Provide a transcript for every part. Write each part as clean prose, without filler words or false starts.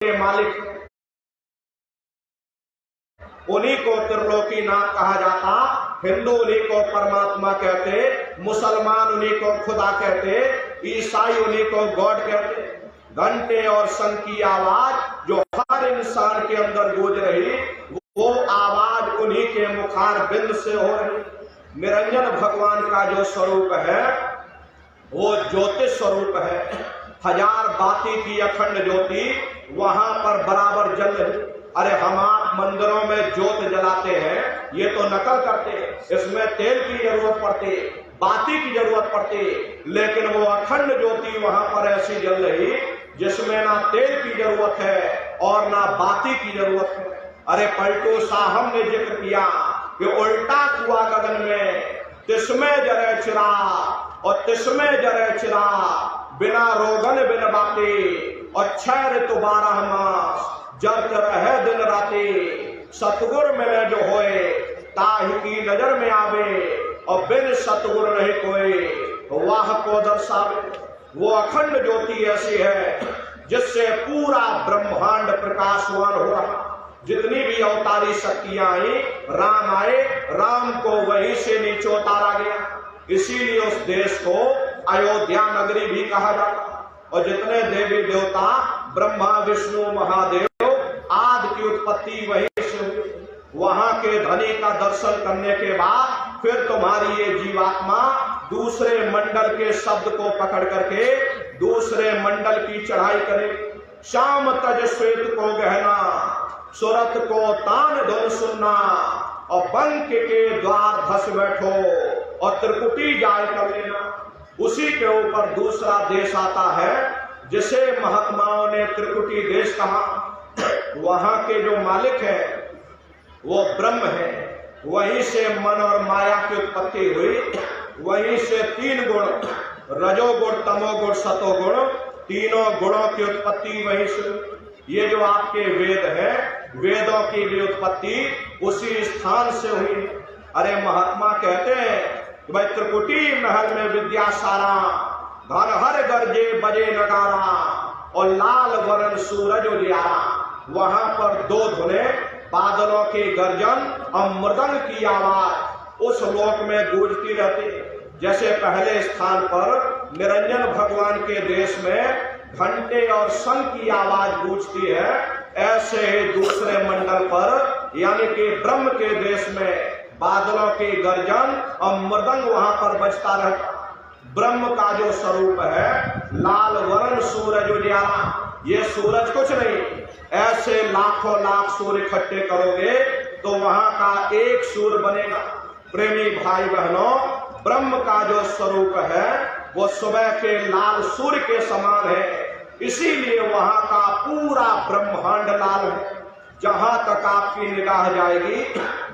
के मालिक, उन्हीं को त्रिलोकीनाथ कहा जाता। हिंदू उन्हीं को परमात्मा कहते, मुसलमान उन्हीं को खुदा कहते, ईसाई उन्हीं को गॉड कहते। घंटे और शंख की आवाज जो हर इंसान के अंदर गूंज रही, वो आवाज उन्हीं के मुखार बिंद से हो रही। निरंजन भगवान का जो स्वरूप है वो ज्योतिष स्वरूप है। हजार बाती की अखंड ज्योति वहां पर बराबर जल रही। अरे हम आप मंदिरों में ज्योत जलाते हैं, ये तो नकल करते, इसमें तेल की जरूरत पड़ती, बाती की जरूरत पड़ती, लेकिन वो अखंड ज्योति वहां पर ऐसी जल रही जिसमें ना तेल की जरूरत है और ना बाती की जरूरत है। अरे पलटू साहब ने जिक्र किया कि उल्टा कुआ गगन में तिस्मे जरे चिराग और तिस्मे जरे चिराग, बिना रोगन बिन बाती और 6 ऋतु 12 मास जब रहे दिन राती। सतगुर मिले जो होए ताहि की नजर में आवे और बिन सतगुर नहीं कोई वाह को दर्शावे। वो अखंड ज्योति ऐसी है जिससे पूरा ब्रह्मांड प्रकाशवान हो रहा। जितनी भी अवतारी शक्तियां आई, राम आए, राम को वहीं से नीचे उतारा गया। इसीलिए उस देश को अयोध्या नगरी भी कहा जाता। और जितने देवी देवता ब्रह्मा विष्णु महादेव आदि की उत्पत्ति वहीं से हुई। वहां के धनी का दर्शन करने के बाद फिर तुम्हारी ये जीवात्मा दूसरे मंडल के शब्द को पकड़ करके दूसरे मंडल की चढ़ाई करे। शाम तज श्वेत को गहना, सुरत को तान धुन सुनना, और बंक के द्वार धस बैठो और त्रिकुटी जाय कर लेना। उसी के ऊपर दूसरा देश आता है जिसे महात्माओं ने त्रिकुटी देश कहा। वहां के जो मालिक है वो ब्रह्म है। वहीं से मन और माया की उत्पत्ति हुई। वहीं से 3 गुण, रजोगुण तमोगुण सतोगुण, तीनों गुणों की उत्पत्ति वहीं से। ये जो आपके वेद है, वेदों की भी उत्पत्ति उसी स्थान से हुई। अरे महात्मा कहते हैं भाई त्रिकुटी महल में विद्या सारा, घर हर गरजे बजे नगारा और लाल वरण सूरज उजियारा। वहां पर 2 धुने, बादलों की गर्जन और मृदंग की आवाज उस लोक में गूंजती रहती। जैसे पहले स्थान पर निरंजन भगवान के देश में घंटे और शंख की आवाज गूंजती है, ऐसे ही दूसरे मंडल पर यानी कि ब्रह्म के देश में बादलों की गर्जन और मृदंग वहां पर बजता रहता। ब्रह्म का जो स्वरूप है लाल वरण सूरज उजियारा। ये सूरज कुछ नहीं, ऐसे लाखों लाख सूर्य इकट्ठे करोगे तो वहां का एक सूर्य बनेगा। प्रेमी भाई बहनों, ब्रह्म का जो स्वरूप है वो सुबह के लाल सूर्य के समान है। इसीलिए वहां का पूरा ब्रह्मांड लाल है। जहां तक आपकी निगाह जाएगी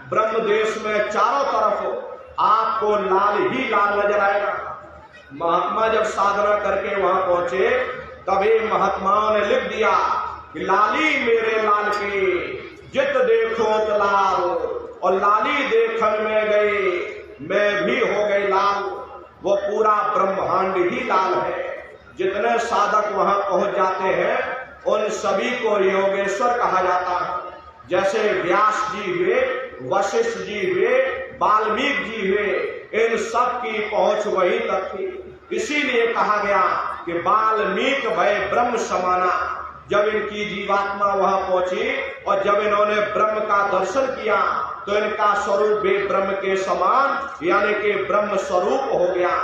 ब्रह्म देश में चारों तरफ आपको लाल ही लाल नजर आएगा। महात्मा जब साधना करके वहां पहुंचे तभी महात्माओं ने लिख दिया कि लाली मेरे लाल की जित देखो तो लाल, और लाली देखन में गए मैं भी हो गई लाल। वो पूरा ब्रह्मांड ही लाल है। जितने साधक वहां पहुंच जाते हैं उन सभी को योगेश्वर कहा जाता है। जैसे व्यास जी हुए, वशिष्ठ जी हुए, वाल्मीकि जी हुए, इन सब की पहुंच वहीं तक थी। इसीलिए कहा गया कि वाल्मीकि भय ब्रह्म समाना। जब इनकी जीवात्मा वहां पहुंची और जब इन्होंने ब्रह्म का दर्शन किया तो इनका स्वरूप भी ब्रह्म के समान यानी कि ब्रह्म स्वरूप हो गया।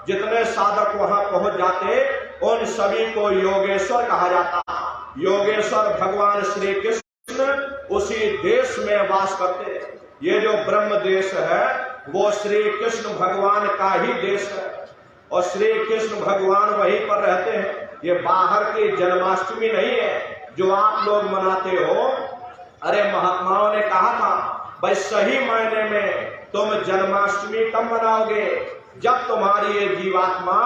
जितने साधक वहां पहुंच जाते उन सभी को योगेश्वर कहा जाता। योगेश्वर भगवान श्री कृष्ण उसी देश में वास करते। ये जो ब्रह्म देश है वो श्री कृष्ण भगवान का ही देश है और श्री कृष्ण भगवान वहीं पर रहते हैं। ये बाहर की जन्माष्टमी नहीं है जो आप लोग मनाते हो। अरे महात्माओं ने कहा था भाई सही मायने में तुम जन्माष्टमी कब मनाओगे? जब तुम्हारी ये जीवात्मा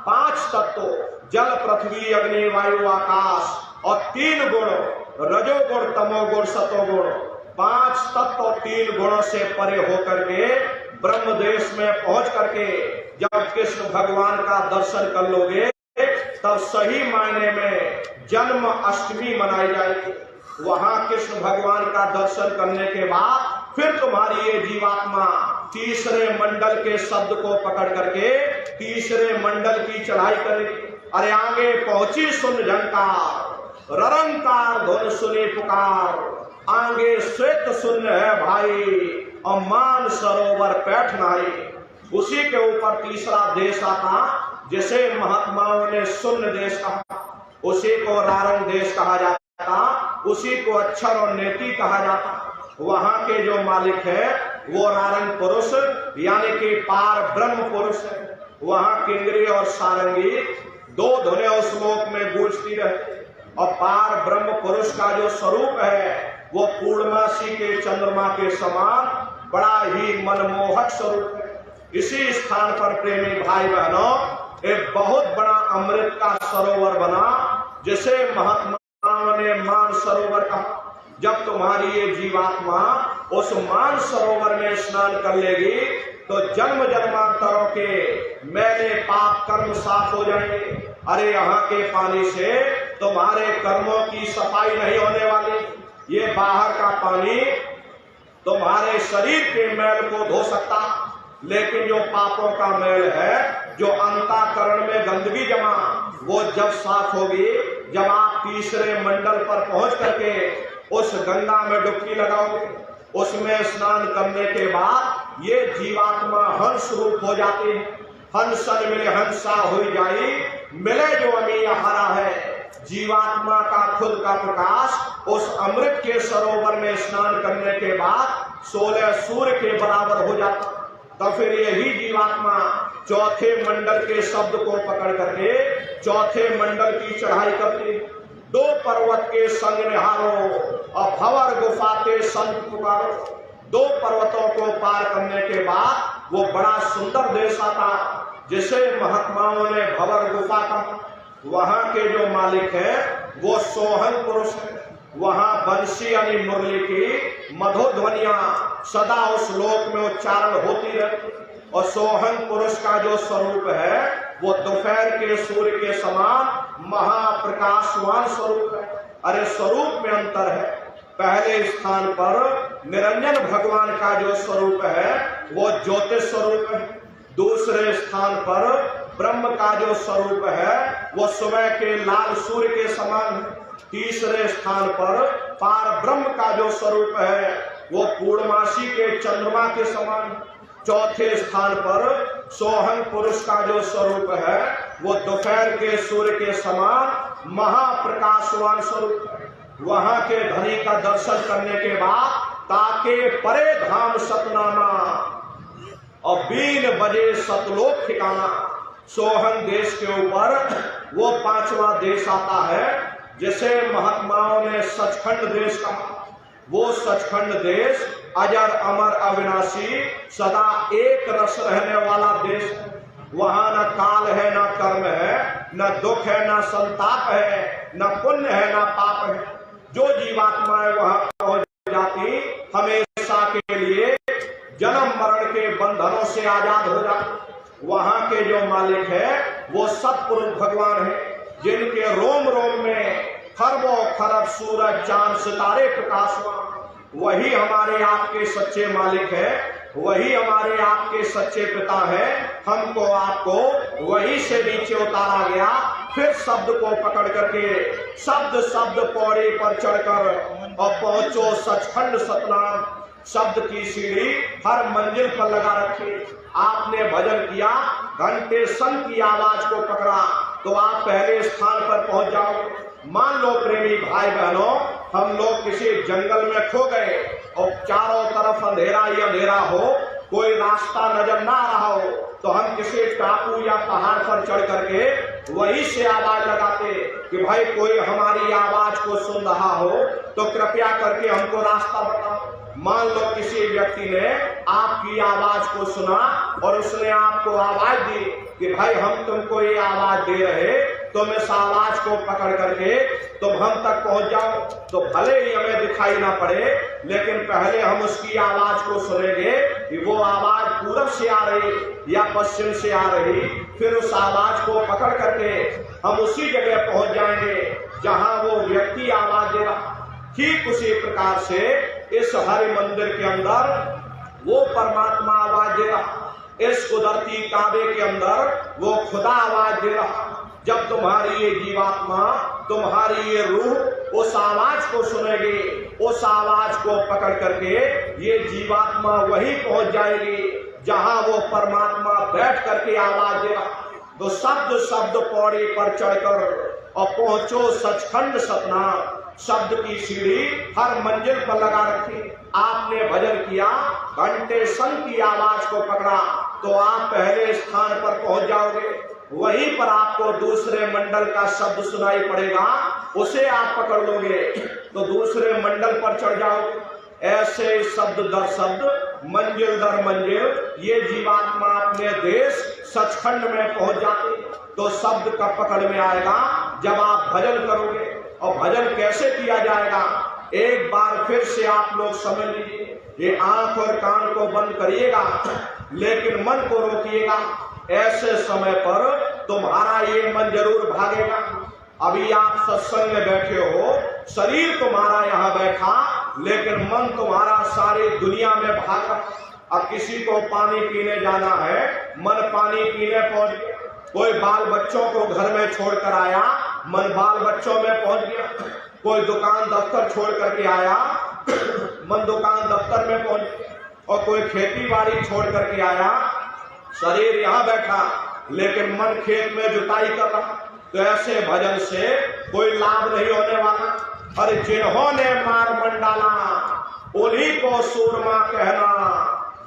5 तत्व जल पृथ्वी अग्नि वायु आकाश और 3 गुण रजोगुण तमोगुण सतोगुण 5 तत्व और 3 गुणों से परे होकर के ब्रह्म देश में पहुंच करके जब कृष्ण भगवान का दर्शन कर लोगे तब सही मायने में जन्म अष्टमी मनाई जाएगी। वहां कृष्ण भगवान का दर्शन करने के बाद फिर तुम्हारी ये जीवात्मा तीसरे मंडल के शब्द को पकड़ करके तीसरे मंडल की चढ़ाई करेगी। अरे आगे पहुंची सुन झंकार, ररंकार धुन सुनी पुकार, आगे श्वेत शून्य है भाई और मान सरोवर पैठ नाई। उसी के ऊपर तीसरा देश आता जिसे महात्माओं ने शून्य देश कहा, उसी को रारंग देश कहा जाता, उसी को अक्षर और नेति कहा जाता। वहां के जो मालिक है वो रारंग पुरुष यानी कि पार ब्रह्म पुरुष है। वहां केंद्रीय और सारंगी दो धुनें उस लोक में गूंजती रहती। और पार ब्रह्म पुरुष का जो स्वरूप है वो पूर्णमासी के चंद्रमा के समान बड़ा ही मनमोहक स्वरूप है। इसी स्थान पर प्रेमी भाई बहनों एक बहुत बड़ा अमृत का सरोवर बना जिसे महात्माओं ने मान सरोवर कहा। जब तुम्हारी ये जीवात्मा उस मान सरोवर में स्नान कर लेगी तो जन्म जन्मांतरों के मैले पाप कर्म साफ हो जाएंगे। अरे यहाँ के पानी से तुम्हारे कर्मों की सफाई नहीं होने वाली। ये बाहर का पानी तुम्हारे शरीर के मैल को धो सकता, लेकिन जो पापों का मैल है, जो अंतःकरण में गंदगी जमा, वो जब साफ होगी, जब आप तीसरे मंडल पर पहुंच करके उस गंगा में डुबकी लगाओगे, उसमें स्नान करने के बाद ये जीवात्मा हंस रूप हो जाती है। हंसन मिले हंसा हुई जाई, मिले जो अमी हरा है। जीवात्मा का खुद का प्रकाश उस अमृत के सरोवर में स्नान करने के बाद 16 सूर्य के बराबर हो जाता। तो फिर यही जीवात्मा चौथे मंडल के शब्द को पकड़ करके चौथे मंडल की चढ़ाई करती। दो पर्वत के संग निहारो और भंवर गुफा के संग पुकारो। दो पर्वतों को पार करने के बाद वो बड़ा सुंदर देश आता जिसे महात्माओं ने भंवर गुफा कहा। वहां के जो मालिक है वो सोहन पुरुष है। वहां बंसी यानी मुरली की मधुध्वनियां सदा उस लोक में उच्चारण होती रहती। और सोहन पुरुष का जो स्वरूप है वो दोपहर के सूर्य के समान महाप्रकाशवान स्वरूप है। अरे स्वरूप में अंतर है। पहले स्थान पर निरंजन भगवान का जो स्वरूप है वो ज्योतिष स्वरूप है। दूसरे स्थान पर ब्रह्म का जो स्वरूप है वो सुबह के लाल सूर्य के समान है। तीसरे स्थान पर पार ब्रह्म का जो स्वरूप है वो पूर्णमासी के चंद्रमा के समान है। चौथे स्थान पर सोहन पुरुष का जो स्वरूप है वो दोपहर के सूर्य के समान महाप्रकाशवान स्वरूप है। वहां के धनी का दर्शन करने के बाद ताके परे धाम सतनामा और 20 बजे सतलोक ठिकाना। सोहन देश के ऊपर वो 5वां देश आता है जिसे महात्माओं ने सचखंड देश कहा। वो सचखंड देश अजर अमर अविनाशी सदा एक रस रहने वाला देश है। वहां न काल है, न कर्म है, न दुख है, न संताप है, न पुण्य है, न पाप है। जो जीवात्माएं वहां पहुंच जाती हमेशा के लिए जन्म मरण के बंधनों से आजाद हो जाती। वहां के जो मालिक है वो सतपुरुष भगवान है जिनके रोम रोम में खरबों खरब सूरज चांद सितारे प्रकाशवान। वही हमारे आपके सच्चे मालिक है, वही हमारे आपके सच्चे पिता है। हमको आपको वही से नीचे उतारा गया। फिर शब्द को पकड़ करके शब्द शब्द पौड़ी पर चढ़कर और पहुंचो सचखंड सतनाम। शब्द की सीढ़ी हर मंजिल पर लगा रखी। आपने भजन किया, घंटे संग की आवाज को पकड़ा तो आप पहले स्थान पर पहुंच जाओगे। मान लो प्रेमी भाई बहनों, हम लोग किसी जंगल में खो गए और चारों तरफ अंधेरा ही अंधेरा हो, कोई रास्ता नजर ना रहा हो, तो हम किसी टापू या पहाड़ पर चढ़ करके वही से आवाज लगाते कि भाई कोई हमारी आवाज को सुन रहा हो तो कृपया करके हमको रास्ता बताओ। मान लो किसी व्यक्ति ने आपकी आवाज को सुना और उसने आपको आवाज दी कि भाई हम तुमको ये आवाज दे रहे, तुम इस आवाज को पकड़ करके तुम हम तक पहुंच जाओ, तो भले ही हमें दिखाई ना पड़े, लेकिन पहले हम उसकी आवाज को सुनेंगे कि वो आवाज पूरब से आ रही या पश्चिम से आ रही। फिर उस आवाज को पकड़ करके हम उसी जगह पहुंच जाएंगे जहां वो व्यक्ति आवाज दे रहा। ठीक उसी प्रकार से इस हरि मंदिर के अंदर वो परमात्मा आवाज दे रहा, इस कुदरती काबे के अंदर वो खुदा आवाज दे रहा। जब तुम्हारी ये जीवात्मा, तुम्हारी ये रूह उस आवाज को सुनेगी, उस आवाज को पकड़ करके ये जीवात्मा वहीं पहुंच जाएगी जहां वो परमात्मा बैठ करके आवाज दे रहा। तो शब्द शब्द पौड़ी पर चढ़कर और पहुंचो सचखंड सतनाम, शब्द की सीढ़ी हर मंजिल पर लगा रखी। आपने भजन किया, घंटे संग की आवाज को पकड़ा, तो आप पहले स्थान पर पहुंच जाओगे। वहीं पर आपको दूसरे मंडल का शब्द सुनाई पड़ेगा, उसे आप पकड़ लोगे तो दूसरे मंडल पर चढ़ जाओगे। ऐसे शब्द दर शब्द, मंजिल दर मंजिल ये जीवात्मा अपने देश सचखंड में पहुंच जाते। तो शब्द कब पकड़ में आएगा? जब आप भजन करोगे। और भजन कैसे किया जाएगा? एक बार फिर से आप लोग समझ लीजिए, ये आंख और कान को बंद करिएगा लेकिन मन को रोकिएगा। ऐसे समय पर तुम्हारा ये मन जरूर भागेगा। अभी आप सत्संग में बैठे हो, शरीर तुम्हारा यहाँ बैठा, लेकिन मन तुम्हारा सारी दुनिया में भाग रहा। अब किसी को पानी पीने जाना है, मन पानी पीने पहुंच गया। कोई बाल बच्चों को घर में छोड़कर आया, मन बाल बच्चों में पहुंच गया। कोई दुकान दफ्तर छोड़ करके आया, मन दुकान दफ्तर में पहुंच गया। और कोई खेती बाड़ी छोड़ करके आया, शरीर यहाँ बैठा लेकिन मन खेत में जुताई कर रहा। तो ऐसे भजन से कोई लाभ नहीं होने वाला। अरे जिन्होंने मार मंडाला उन्हीं को सूरमा कहना,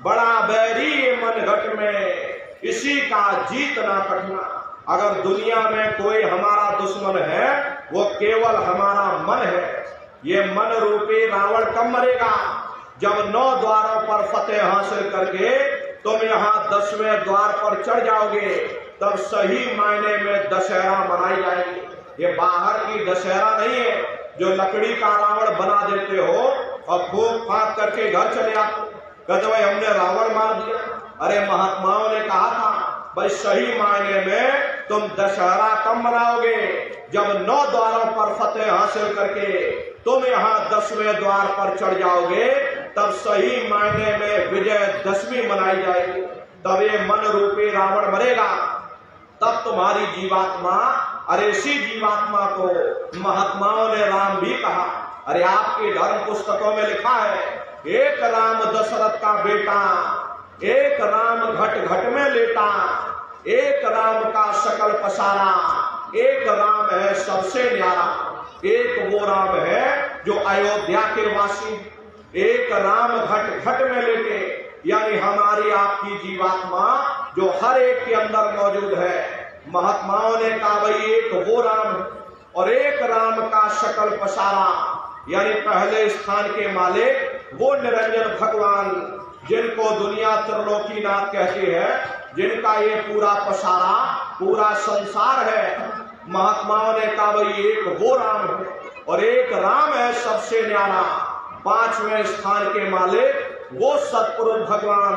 बड़ा बैरी ये मन घट में इसी का जीतना कठिना। अगर दुनिया में कोई हमारा दुश्मन है वो केवल हमारा मन है। ये मन रूपी रावण कब मरेगा? जब 9 द्वारों पर फतेह हासिल करके तुम यहाँ 10वें द्वार पर चढ़ जाओगे, तब सही मायने में दशहरा मनाई जाएगी। ये बाहर की दशहरा नहीं है जो लकड़ी का रावण बना देते हो और फूंक फांक करके घर चले आते, कहते भाई हमने रावण मार दिया। अरे महात्माओं ने कहा था भाई सही मायने में तुम दशहरा कब मनाओगे? जब 9 द्वारों पर फतेह हासिल करके तुम यहाँ 10वें द्वार पर चढ़ जाओगे, तब सही मायने में विजयदशमी मनाई जाएगी। तब ये मन रूपी रावण मरेगा, तब तुम्हारी जीवात्मा, अरे इसी जीवात्मा को महात्माओं ने राम भी कहा। अरे आपकी धर्म पुस्तकों में लिखा है, एक राम दशरथ का बेटा, एक राम घट घट में लेटा, एक राम का सकल पसारा, एक राम है सबसे न्यारा। एक वो राम है जो अयोध्या के वासी, एक राम घट घट में लेटे, यानी हमारी आपकी जीवात्मा जो हर एक के अंदर मौजूद है। महात्माओं ने कहा भाई एक वो राम और एक राम का सकल पसारा, यानी पहले स्थान के मालिक वो निरंजन भगवान, जिनको दुनिया त्रिलोकीनाथ कहते हैं, जिनका ये पूरा पसारा पूरा संसार है। महात्माओं ने कहा भाई एक वो राम है और एक राम है सबसे न्यारा। 5वें स्थान के मालिक वो सतपुरुष भगवान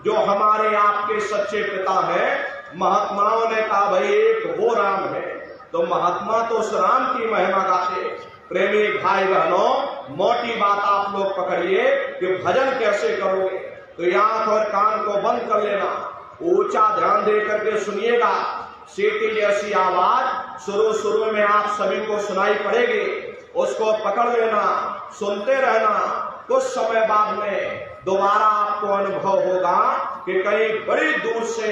जो हमारे आपके सच्चे पिता है। महात्माओं ने कहा भाई एक वो राम है। तो महात्मा तो उस राम की महिमा गाते। प्रेमी भाई बहनों, मोटी बात आप लोग पकड़िए कि भजन कैसे करोगे। तो आंख और कान को बंद कर लेना, ऊंचा ध्यान दे करके सुनिएगा। सीटी जैसी आवाज शुरू में आप सभी को सुनाई पड़ेगी, उसको पकड़ लेना, सुनते रहना। कुछ समय बाद में दोबारा आपको अनुभव होगा कि कहीं बड़ी दूर से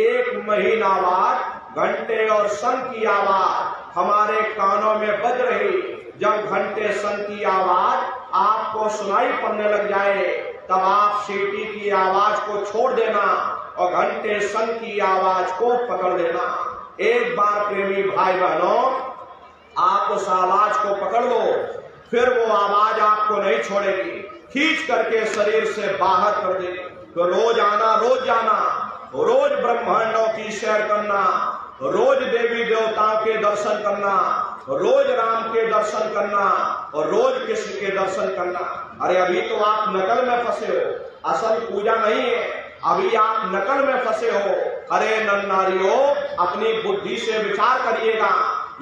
एक महीन आवाज, घंटे और शंख की आवाज हमारे कानों में बज रही। जब घंटे शंख की आवाज आपको सुनाई पड़ने लग जाए, तब आप सीटी की आवाज को छोड़ देना और घंटे शंख की आवाज को पकड़ लेना। एक बार प्रेमी भाई बहनों, आप उस आवाज को पकड़ लो, फिर वो आवाज आपको नहीं छोड़ेगी, खींच करके शरीर से बाहर कर देगी। तो रोज आना, रोज जाना, रोज ब्रह्मांडों की सैर करना, रोज देवी देवताओं के दर्शन करना, रोज राम के दर्शन करना और रोज कृष्ण के दर्शन करना। अरे अभी तो आप नकल में फंसे हो, असल पूजा नहीं है, अभी आप नकल में फंसे हो। अरे नर नारियों, अपनी बुद्धि से विचार करिएगा।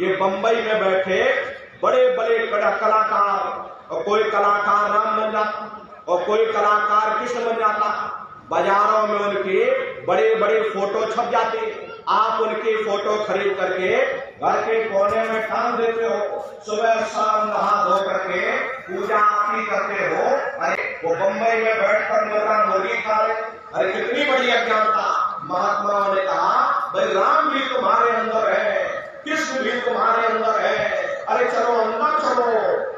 ये बंबई में बैठे बड़े बड़े कलाकार, और कोई कलाकार राम बन जाता और कोई कलाकार कृष्ण बन जाता। बाजारों में उनके बड़े बड़े फोटो छप जाते, आप उनकी फोटो खरीद करके घर के कोने में टांग देते हो, सुबह शाम नहा धो करके पूजा आरती करते हो। अरे वो बम्बई में बैठकर मुर्गा मुर्गी खा रहे। अरे कितनी बड़ी अज्ञानता। महात्माओं ने कहा भाई राम भी तुम्हारे अंदर है, कृष्ण भी तुम्हारे अंदर है। अरे चलो अंदर चलो,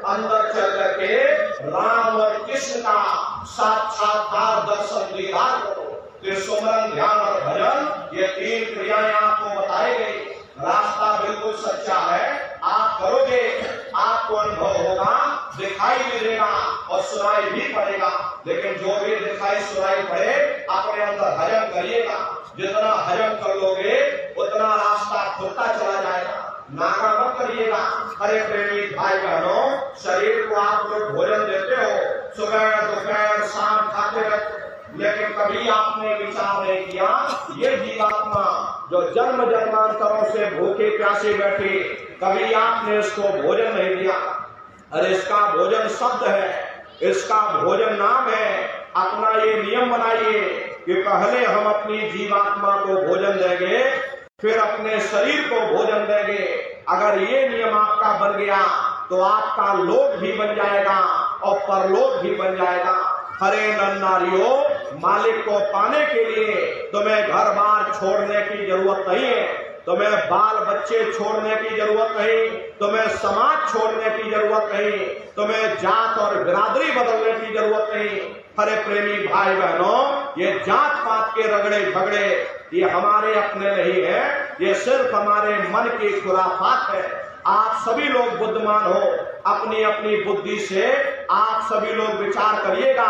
अंदर चल करके राम और कृष्ण का साक्षात्कार दर्शन दीदार करो। फिर सुमरन, ध्यान और भजन, ये 3 क्रियाएं आपको बताई गई। रास्ता बिल्कुल सच्चा है, आप करोगे आपको अनुभव होगा, दिखाई भी देगा और सुनाई भी पड़ेगा। लेकिन जो भी दिखाई सुनाई पड़े अपने अंदर हजम करिएगा। जितना हजम कर लोगे उतना रास्ता खुलता चला जाएगा। नागा मत करिएगा। अरे प्रेमी भाई बहनों, शरीर को आप लोग भोजन देते हो, सुबह दोपहर शाम खाते रहते, लेकिन कभी आपने विचार नहीं किया ये जीवात्मा जो जन्म जन्मांतरों से भूखे प्यासे बैठे, कभी आपने इसको भोजन नहीं दिया। अरे इसका भोजन शब्द है, इसका भोजन नाम है। अपना ये नियम बनाइए कि पहले हम अपनी जीवात्मा को भोजन देंगे, फिर अपने शरीर को भोजन देंगे। अगर ये नियम आपका बन गया तो आपका लोक भी बन जाएगा और परलोक भी बन जाएगा। हरे नर नारियों, मालिक को पाने के लिए तुम्हें घर बार छोड़ने की जरूरत नहीं है, तुम्हें बाल बच्चे छोड़ने की जरूरत नहीं, तुम्हें समाज छोड़ने की जरूरत नहीं, तुम्हें जात और बिरादरी बदलने की जरूरत नहीं। हरे प्रेमी भाई बहनों, ये जात पात के रगड़े झगड़े ये हमारे अपने नहीं है, ये सिर्फ हमारे मन की खुराफात है। आप सभी लोग बुद्धिमान हो, अपनी अपनी बुद्धि से आप सभी लोग विचार करिएगा।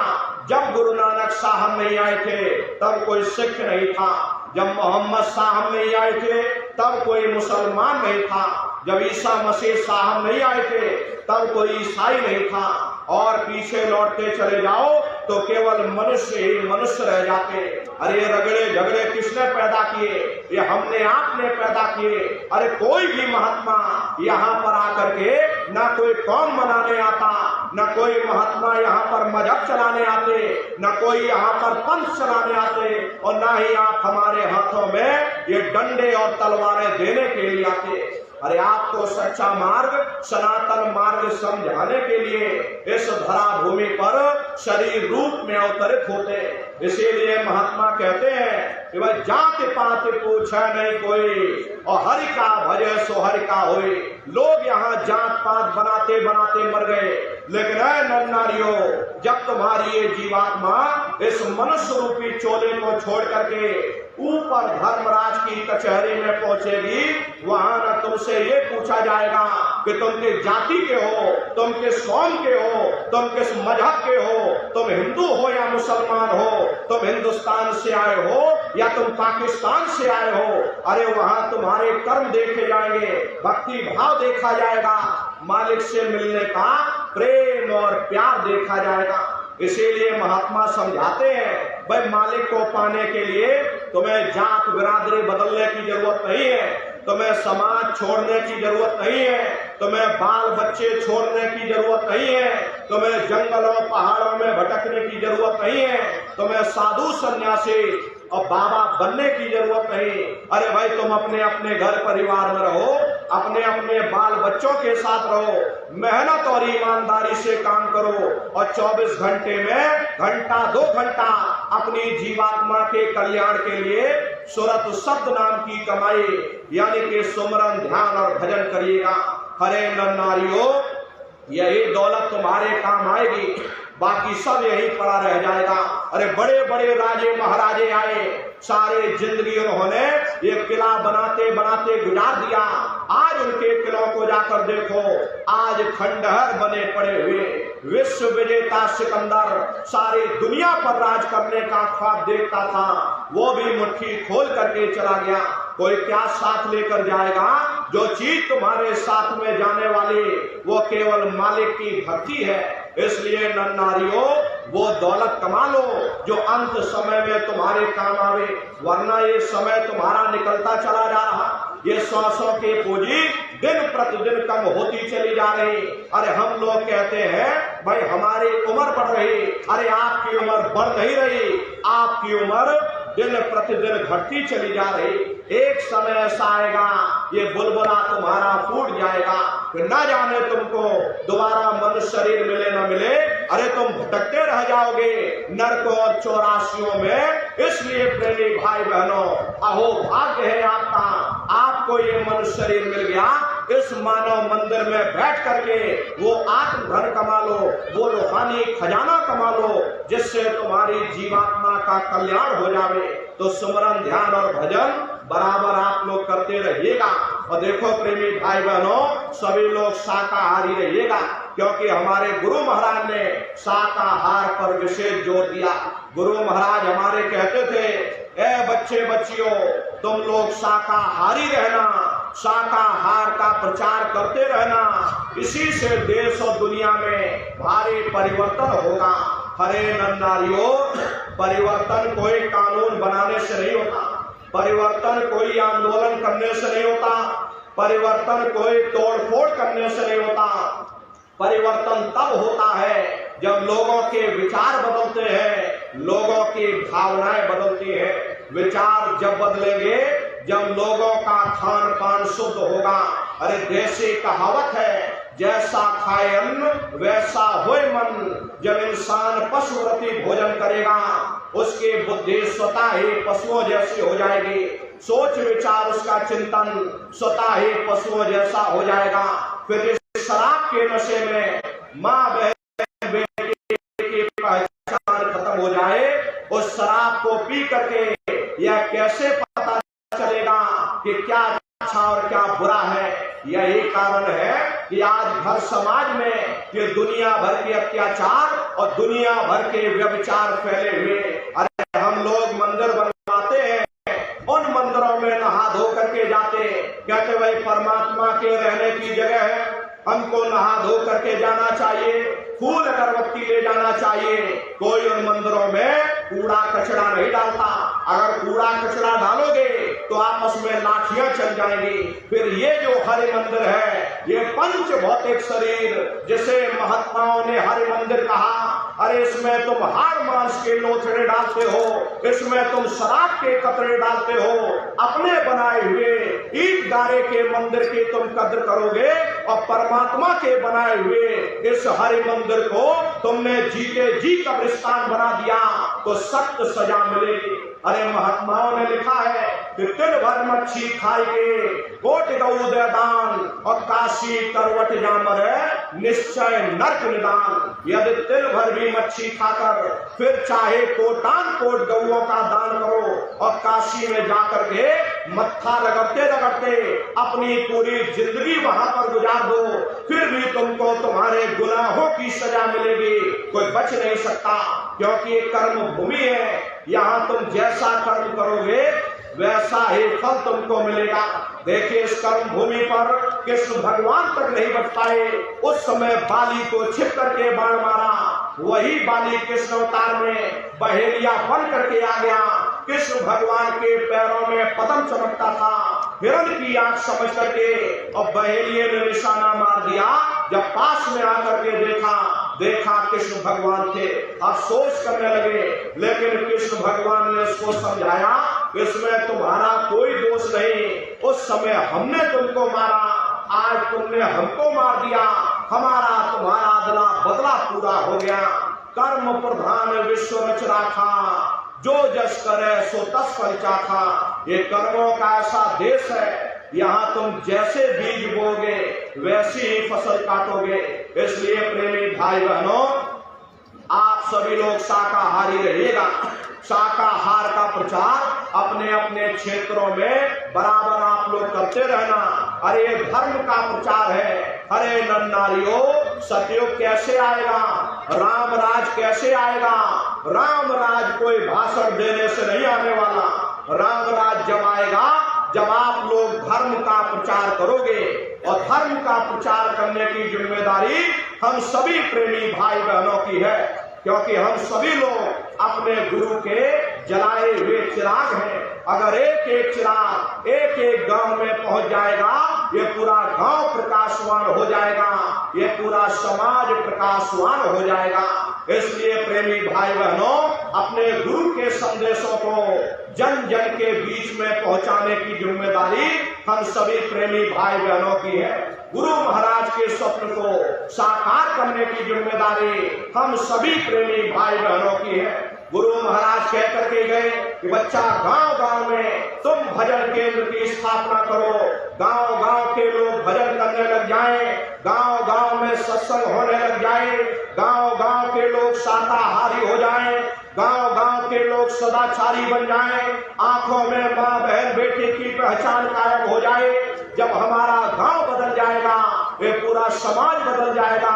जब गुरु नानक साहब नहीं आए थे तब कोई सिख नहीं था, जब मोहम्मद साहब नहीं आए थे तब कोई मुसलमान नहीं था, जब ईसा मसीह साहब नहीं आए थे तब कोई ईसाई नहीं था, और पीछे लौटते चले जाओ तो केवल मनुष्य ही मनुष्य रह जाते। अरे रगड़े झगड़े किसने पैदा किए? ये हमने आपने पैदा किए। अरे कोई भी महात्मा यहाँ पर आकर के ना कोई कौम बनाने आता, न कोई महात्मा यहाँ पर मजहब चलाने आते, न कोई यहाँ पर पंथ चलाने आते, और ना ही आप हमारे हाथों में ये डंडे और तलवारें देने के लिए आते। अरे आपको सच्चा मार्ग, सनातन मार्ग समझाने के लिए इस धरा भूमि पर शरीर रूप में अवतरित होते। इसीलिए महात्मा कहते हैं कि भाई जाति पात पूछे नहीं कोई, और हरि का भजे सो हरि का होए। लोग यहाँ जात पात बनाते बनाते मर गए, लेकिन नर नारियों, जब तुम्हारी ये जीवात्मा इस मनुष्य रूपी चोले को छोड़ करके ऊपर धर्मराज की कचहरी में पहुंचेगी, वहां न तुमसे ये पूछा जाएगा कि तुम किस जाति के हो, तुम किस कौम के हो, तुम किस मजहब के हो, तुम हिंदू हो या मुसलमान हो, तुम हिंदुस्तान से आए हो या तुम पाकिस्तान से आए हो। अरे वहां तुम्हारे कर्म देखे जाएंगे, भक्ति भाव देखा जाएगा, मालिक से मिलने का प्रेम और प्यार देखा जाएगा। इसीलिए महात्मा समझाते हैं भाई मालिक को पाने के लिए तुम्हें जात बिरादरी बदलने की जरूरत नहीं है, तुम्हें समाज छोड़ने की जरूरत नहीं है, तुम्हें बाल बच्चे छोड़ने की जरूरत नहीं है, तुम्हें जंगलों पहाड़ों में भटकने की जरूरत नहीं है, तुम्हें साधु सन्यासी और बाबा बनने की जरूरत नहीं। अरे भाई तुम अपने अपने घर परिवार में रहो, अपने अपने बाल बच्चों के साथ रहो, मेहनत और ईमानदारी से काम करो, और 24 घंटे में घंटा 2 घंटा अपनी जीवात्मा के कल्याण के लिए सुरत शब्द नाम की कमाई यानी कि सुमरन, ध्यान और भजन करिएगा। हरे नर नारियों, यही दौलत तुम्हारे काम आएगी, बाकी सब यही पड़ा रह जाएगा। अरे बड़े बड़े राजे महाराजे आए, सारे जिंदगी उन्होंने ये किला बनाते बनाते गुजार दिया। आज उनके किलों को जाकर देखो, आज खंडहर बने पड़े हुए। विश्व विजेता सिकंदर सारी दुनिया पर राज करने का ख्वाब देखता था, वो भी मुट्ठी खोल करके चला गया। कोई क्या साथ लेकर जाएगा? जो चीज तुम्हारे साथ में जाने वाली वो केवल मालिक की भक्ति है। इसलिए नर नारियों, वो दौलत कमा लो जो अंत समय में तुम्हारे काम आवे, वरना ये समय तुम्हारा निकलता चला जा रहा। ये 100 की पूंजी दिन प्रतिदिन कम होती चली जा रही। अरे हम लोग कहते हैं भाई हमारी उम्र बढ़ रही, अरे आपकी उम्र बढ़ नहीं रही, आपकी उम्र दिन प्रतिदिन घटती चली जा रही। एक समय ऐसा आएगा ये बुलबुला तुम्हारा फूट जाएगा, फिर ना जाने तुमको दोबारा मनुष्य शरीर मिले न मिले, अरे तुम भटकते रह जाओगे नरकों और 84 में। इसलिए प्रेमी भाई बहनों, अहो भाग्य है आपका, आपको ये मनुष्य शरीर मिल गया। इस मानव मंदिर में बैठ करके वो आत्मधन कमा लो, वो रूहानी खजाना कमा लो, जिससे तुम्हारी जीवात्मा का कल्याण हो जावे। तो सुमरन, ध्यान और भजन बराबर आप लोग करते रहिएगा। और देखो प्रेमी भाई बहनों, सभी लोग शाकाहारी रहिएगा, क्योंकि हमारे गुरु महाराज ने शाकाहार पर विशेष जोर दिया। गुरु महाराज हमारे कहते थे, ए बच्चे बच्चियों, तुम लोग शाकाहारी रहना, शाकाहार का प्रचार करते रहना, इसी से देश और दुनिया में भारी परिवर्तन होगा। हरे नर नारियों, परिवर्तन कोई कानून बनाने से नहीं होता, परिवर्तन कोई आंदोलन करने से नहीं होता, परिवर्तन कोई तोड़फोड़ करने से नहीं होता। परिवर्तन तब होता है जब लोगों के विचार बदलते हैं, लोगों की भावनाएं बदलती हैं। विचार जब बदलेंगे, जब लोगों का खान पान शुद्ध होगा। अरे देसी कहावत है, जैसा खाए अन्न वैसा होए मन। जब इंसान पशुवृत्ति भोजन करेगा, उसकी बुद्धि स्वतः ही पशुओं जैसी हो जाएगी, सोच विचार उसका चिंतन स्वतः ही पशुओं जैसा हो जाएगा। फिर इस शराब के नशे में माँ बहन बेटी की पहचान खत्म हो जाए। उस शराब को पी करके यह कैसे पता चलेगा कि क्या अच्छा और क्या बुरा है? यही कारण है कि आज हर समाज में ये दुनिया भर के अत्याचार और दुनिया भर के व्यभिचार फैले हुए। अरे हम लोग मंदिर बनवाते हैं, उन मंदिरों में नहा धो करके जाते, कहते भाई परमात्मा के रहने की जगह है, हमको नहा धो करके जाना चाहिए, फूल अगरबत्ती ले जाना चाहिए। कोई उन मंदिरों में कूड़ा कचरा नहीं डालता। अगर कूड़ा कचरा डालोगे तो आपस में लाठियां चल जाएंगी। फिर ये जो हरि मंदिर है, ये पंच भौतिक शरीर जिसे महात्माओं ने हरि मंदिर कहा, अरे इसमें तुम हाड़ मांस के लोथड़े डालते हो, इसमें तुम शराब के कतरे डालते हो, अपने बनाए हुए ईट गारे के मंदिर की तुम कद्र करोगे और परमात्मा के बनाए हुए इस हरि मंदिर को तुमने जीते जी कब्रिस्तान बना दिया तो सख्त सजा मिलेगी। अरे महात्माओं ने लिखा है कि दिन भर मच्छी खाएंगे, कोट गऊ दे दान और काशी करवट जामर है निश्चय नरक निदान। यदि दिन भर भी मच्छी खाकर फिर चाहे कोटान कोट गऊओं का दान करो और काशी में जाकर के मत्था रगड़ते रगड़ते अपनी पूरी जिंदगी वहां पर गुजार दो, फिर भी तुमको तुम्हारे गुनाहों की सजा मिलेगी, कोई बच नहीं सकता। क्योंकि ये कर्म भूमि है, यहाँ तुम जैसा कर्म करोगे वैसा ही फल तुमको मिलेगा। देखिए इस कर्म भूमि पर कृष्ण भगवान तक नहीं बच पाए, उस समय बाली को छिप करके बाण मारा, वही बाली कृष्ण अवतार में बहेलिया बन करके आ गया। कृष्ण भगवान के पैरों में पद्म चमकता था, हिरण की आंख समझ करके और बहेलिये ने निशाना मार दिया। जब पास में आकर के देखा कृष्ण भगवान थे, अफसोस करने लगे, लेकिन कृष्ण भगवान ने उसको समझाया इसमें तुम्हारा कोई दोष नहीं, उस समय हमने तुमको मारा, आज तुमने हमको मार दिया, हमारा तुम्हारा अदला बदला पूरा हो गया। कर्म प्रधान विश्व रच राखा, जो जस करे सो तस फल चाखा। ये कर्मों का ऐसा देश है, यहाँ तुम जैसे बीज बोगे वैसी ही फसल काटोगे। इसलिए प्रेमी भाई बहनों, आप सभी लोग शाकाहारी रहिएगा। शाकाहार का प्रचार अपने अपने क्षेत्रों में बराबर आप लोग करते रहना। अरे धर्म का प्रचार है। अरे नर नारियों, सतयुग कैसे आएगा, राम राज कैसे आएगा? राम राज कोई भाषण देने से नहीं आने वाला। राम राज जब आएगा जब आप लोग धर्म का प्रचार करोगे, और धर्म का प्रचार करने की जिम्मेदारी हम सभी प्रेमी भाई बहनों की है, क्योंकि हम सभी लोग अपने गुरु के जलाए हुए चिराग हैं। अगर एक एक चिराग एक एक गांव में पहुंच जाएगा, ये पूरा गांव प्रकाशवान हो जाएगा, ये पूरा समाज प्रकाशवान हो जाएगा। इसलिए प्रेमी भाई बहनों, अपने गुरु के संदेशों को जन जन के बीच में पहुंचाने की जिम्मेदारी हम सभी प्रेमी भाई बहनों की है। गुरु महाराज के स्वप्न को साकार करने की जिम्मेदारी हम सभी प्रेमी भाई बहनों की है। गुरु महाराज कह करके गए कि बच्चा, गांव गांव में तुम भजन केंद्र की स्थापना करो, गांव गांव के लोग भजन करने लग जाएं, गांव गांव में सत्संग होने लग जाए, गांव गांव के लोग शाकाहारी हो जाएं, गांव गांव के लोग सदाचारी बन जाएं, आंखों में माँ बहन बेटी की पहचान कायम हो जाए। जब हमारा गांव बदल जाएगा, ये पूरा समाज बदल जाएगा,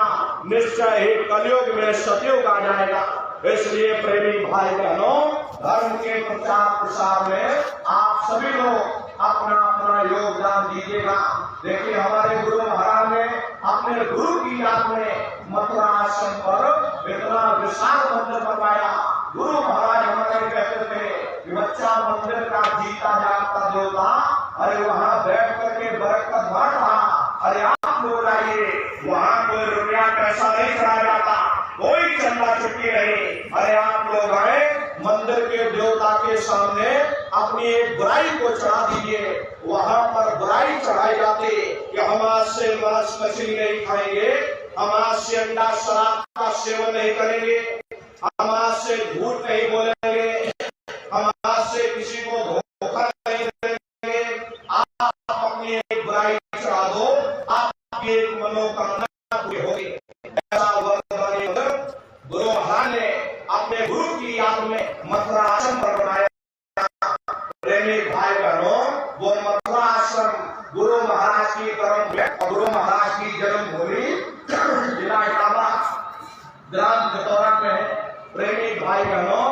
निश्चय ही कलयुग में सतयुग आ जाएगा। इसलिए प्रेमी भाई बहनों, धर्म के प्रचार प्रसार में आप सभी लोग अपना अपना योगदान दीजिएगा। देखिए, हमारे गुरु महाराज ने अपने गुरु की याद में मथुरा आश्रम पर इतना विशाल मंदिर बनवाया। गुरु महाराज हमारे कहते थे कि बच्चा, मंदिर का जीता जागता देवता, अरे वहाँ बैठ करके बरकत बांट रहा, अरे आप लोग आइए, वहाँ कोई रुपया पैसा नहीं चढ़ाया जाता, कोई चंदा चुटकी नहीं, अरे आप लोग आए, मंदिर के देवता के सामने अपनी एक बुराई को चढ़ा दीजिए। वहाँ पर बुराई चढ़ाई जाती कि हम आज से मांस मछली नहीं खाएंगे, हम आज से अंडा शराब का सेवन नहीं करेंगे, हम आज से झूठ नहीं बोलेंगे, हम आज से किसी को धोखा नहीं देंगे। आप अपनी एक बुराई चढ़ा दो, आपकी एक मनोकामना पूरी होगी। ऐसा वरदानी गुरु महाराज ने अपने गुरु की याद में मथुरा आश्रम पर बनाया। प्रेमी भाई बहनों, वो मथुरा आश्रम गुरु महाराज की कर्म और गुरु महाराज की जन्मभूमि जिला इटावा ग्राम खतौरा में है। प्रेमी भाई बहनों,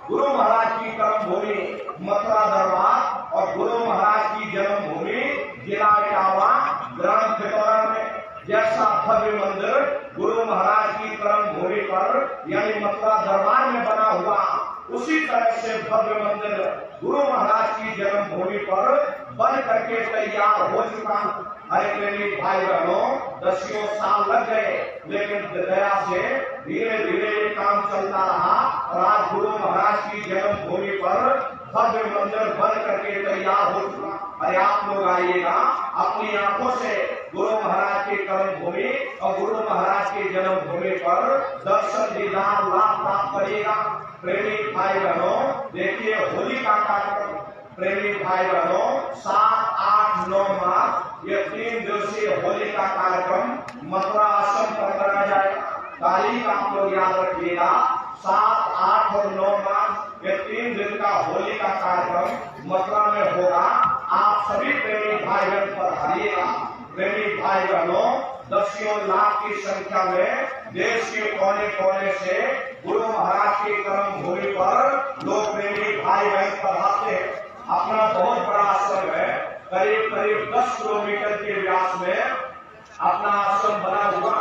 गुरु महाराज की कर्मभूमि मथुरा दरबार और गुरु महाराज की जन्मभूमि जिला इटावा ग्राम खतौरा में जैसा भव्य मंदिर गुरु महाराज की कर्मभूमि पर यानी मथुरा दरबार में बना हुआ, उसी तरह से भव्य मंदिर गुरु महाराज की जन्मभूमि पर बन करके तैयार हो चुका। हरे प्रेमी भाई बहनों, 10 साल लग गए, लेकिन दया से धीरे धीरे ये काम चलता रहा और आज गुरु महाराज की जन्मभूमि पर भव्य मंदिर बन करके तैयार हो चुका। अरे आप लोग आइएगा, अपनी आंखों से गुरु महाराज की कर्मभूमि और गुरु महाराज की जन्मभूमि पर दर्शन दीदार लाभ प्राप्त करिएगा। प्रेमी भाई बहनों, देखिए होली का कार्यक्रम, प्रेमी भाई बहनों, 7, 8, 9 मार्च ये 3 दिवसीय होली का कार्यक्रम मथुरा आश्रम पर कराया जाएगा। तारीख आप लोग याद रखिएगा, 7, 8 और 9 मार्च ये 3 दिन का होली का कार्यक्रम मथुरा में होगा। आप सभी प्रेमी भाई बहन पर आइएगा। प्रेमी भाई बहनों, 10 लाख की संख्या में देश के कोने कोने से गुरु महाराज की कर्मभूमि पर लोग प्रेमी भाई बहन पर आते हैं। अपना बहुत बड़ा आश्रम है, करीब करीब 10 किलोमीटर के व्यास में अपना आश्रम बना हुआ।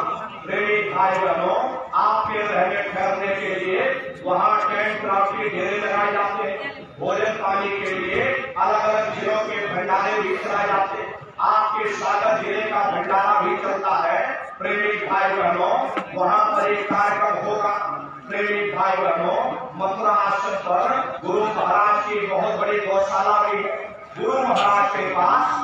प्रेमी भाई बहनों, आपके रहने ठहरने के लिए वहाँ टेंट ट्राफी ढेरे लगाए जाते हैं, भोजन पानी के लिए अलग अलग जिलों के भंडारे भी चलाए जाते हैं। आपके सागर जिले का भंडारा भी चलता है। प्रेमी भाई बहनों, वहाँ पर एक कार्यक्रम होगा। प्रेमी भाई बहनों, मथुरा आश्रम पर गुरु महाराज की बहुत बड़ी गौशाला भी है। गुरु महाराज के पास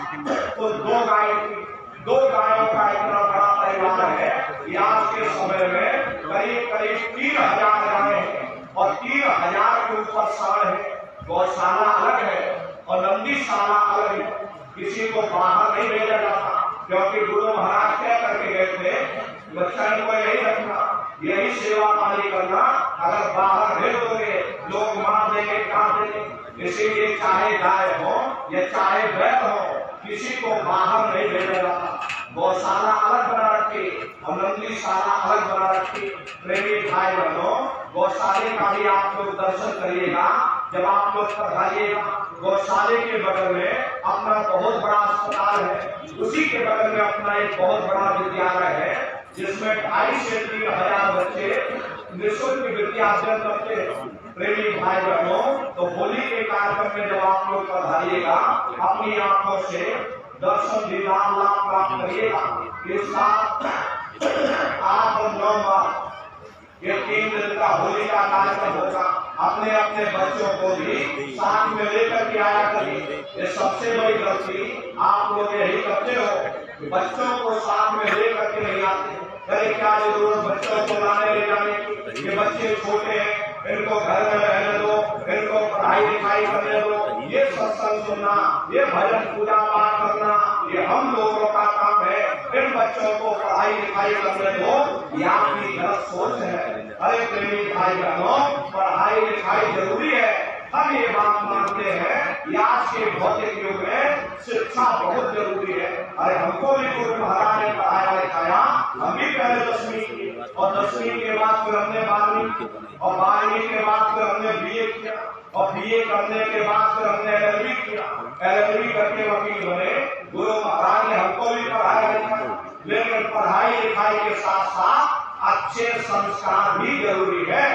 तो 2 गाय थी, 2 गायों का इतना बड़ा परिवार है कि आज के समय में करीब करीब 3000 गायें हैं और 3000 के ऊपर साढ़ है। गौशाला अलग है और नंदीशाला अलग है। किसी को बाहर नहीं भेजा जाता, क्योंकि गुरु महाराज क्या करके गए थे, बच्चा इनको यही रखना, यही सेवा पानी करना, अगर बाहर भेज दोगे लोग मार देंगे, काट देंगे। इसीलिए चाहे गाय हो या चाहे बैल हो, किसी को बाहर नहीं भेजा जाता। गौशाला अलग बना रखी और नंदीशाला अलग बना रखी। प्रेमी भाई बहनों, गौशाले का भी आप लोग दर्शन करिएगा। जब आप लोग पढ़ाइएगा, गौशाले के बगल में अपना बहुत बड़ा अस्पताल है, उसी के बगल में अपना एक बहुत बड़ा विद्यालय है जिसमें 2,500 से 3,000 बच्चे निःशुल्क विद्या अध्ययन करते हैं। प्रेमी भाई बहनों, तो होली के कार्यक्रम में जब आप लोग पढ़ाइएगा, अपनी आंखों से दर्शन दीदार लाभ प्राप्त करिएगा। इस साथ 8 और 9 मार्च ये 3 दिन का होली का कार्यक्रम होगा। अपने अपने बच्चों को भी साथ में लेकर के आया करिए। ये सबसे बड़ी गलती आप लोग यही करते हो, बच्चों को साथ में लेकर के नहीं आते। अरे क्या जरूरत बच्चों को लाने ले जाने की? ये बच्चे छोटे हैं, इनको घर में रहने दो, इनको पढ़ाई लिखाई करने दो। ये सत्संग सुनना, ये भजन पूजा पाठ करना, ये हम लोगों का काम है। इन बच्चों को पढ़ाई लिखाई करने दो, ये आपकी गलत सोच है। अरे प्रेमी भाई बहनों, पढ़ाई लिखाई जरूरी है, हम ये बात मानते हैं। आज के भौतिक युग में शिक्षा बहुत जरूरी है। अरे हमको भी गुरु महाराज ने पढ़ाया लिखाया, हम भी पहले 10वीं की, और 10वीं के बाद फिर हमने 12वीं की, और 12वीं के बाद फिर हमने BA किया, और BA करने के बाद फिर हमने LLB किया, LLB करके वकील बने। गुरु महाराज ने हमको भी पढ़ाया लिखाया, लेकिन पढ़ाई लिखाई के साथ साथ अच्छे संस्कार भी जरूरी है।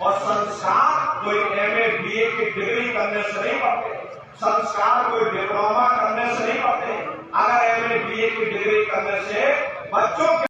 और संस्कार कोई MA BA की डिग्री करने से नहीं पढ़ते, संस्कार कोई डिप्लोमा करने से नहीं पढ़ते। अगर MA BA की डिग्री करने से बच्चों